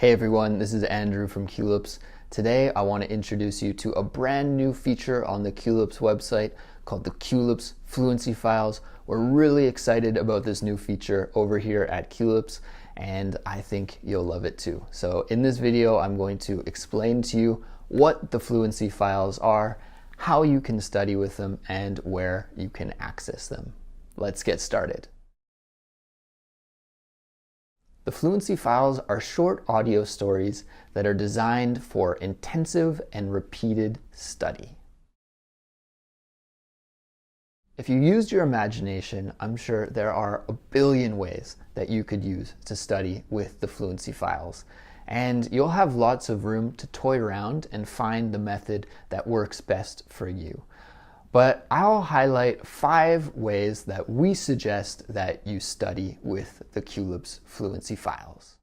Hey everyone, this is Andrew from Culips. Today I want to introduce you to a brand new feature on the Culips website called the Culips Fluency Files. We're really excited about this new feature over here at Culips, and I think you'll love it too. So in this video, I'm going to explain to you what the Fluency Files are, how you can study with them, and where you can access them. Let's get started. The Fluency Files are short audio stories that are designed for intensive and repeated study. If you used your imagination, I'm sure there are a billion ways that you could use to study with the Fluency Files. And you'll have lots of room to toy around and find the method that works best for you. But I'll highlight 5 ways that we suggest that you study with the Culips Fluency Files.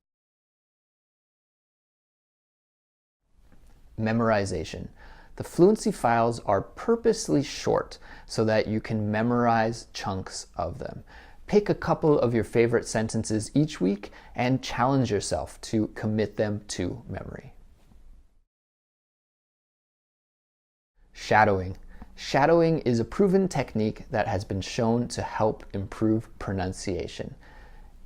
Memorization. The Fluency Files are purposely short so that you can memorize chunks of them. Pick a couple of your favorite sentences each week and challenge yourself to commit them to memory. Shadowing. Shadowing is a proven technique that has been shown to help improve pronunciation.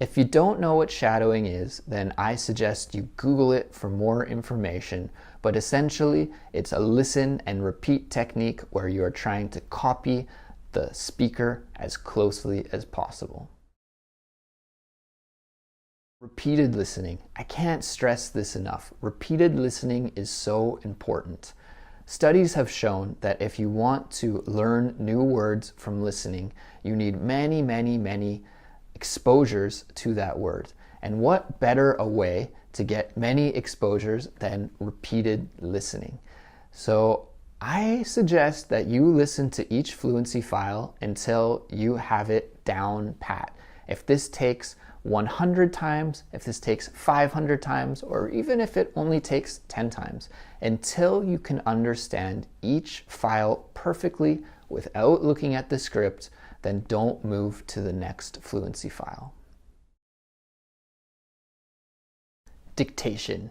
If you don't know what shadowing is, then I suggest you Google it for more information, but essentially it's a listen and repeat technique where you are trying to copy the speaker as closely as possible. Repeated listening. I can't stress this enough. Repeated listening is so important. Studies have shown that if you want to learn new words from listening, you need many exposures to that word. And what better a way to get many exposures than repeated listening? So I suggest that you listen to each fluency file until you have it down pat. If this takes 100 times, if this takes 500 times, or even if it only takes 10 times, until you can understand each file perfectly without looking at the script, then don't move to the next fluency file. Dictation.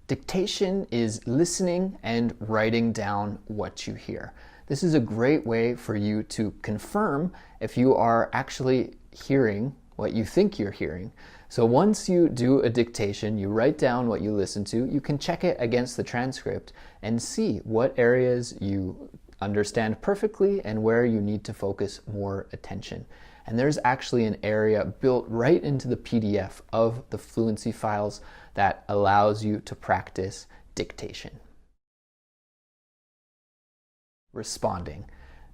Dictation is listening and writing down what you hear. This is a great way for you to confirm if you are actually hearing what you think you're hearing. So once you do a dictation, you write down what you listen to, you can check it against the transcript and see what areas you understand perfectly and where you need to focus more attention. And there's actually an area built right into the PDF of the Fluency Files that allows you to practice dictation. Responding.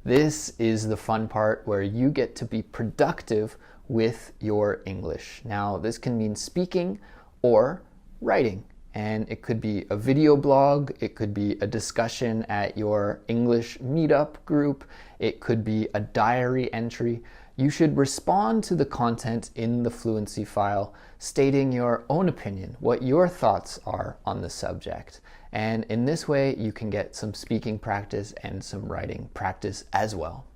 This is the fun part where you get to be productive with your English. Now, this can mean speaking or writing, and it could be a video blog, it could be a discussion at your English meetup group, it could be a diary entry. You should respond to the content in the Fluency File, stating your own opinion, what your thoughts are on the subject. And in this way, you can get some speaking practice and some writing practice as well.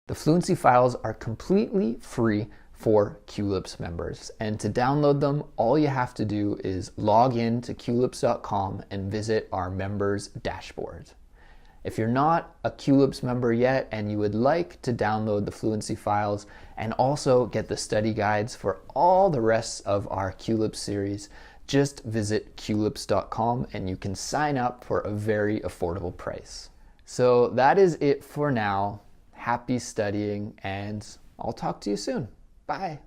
The Fluency Files are completely free for Culips members, and to download them, all you have to do is log in to culips.com and visit our members dashboard. If you're not a Culips member yet and you would like to download the Fluency Files and also get the study guides for all the rest of our Culips series, just visit culips.com and you can sign up for a very affordable price. So that is it for now. Happy studying, and I'll talk to you soon. Bye.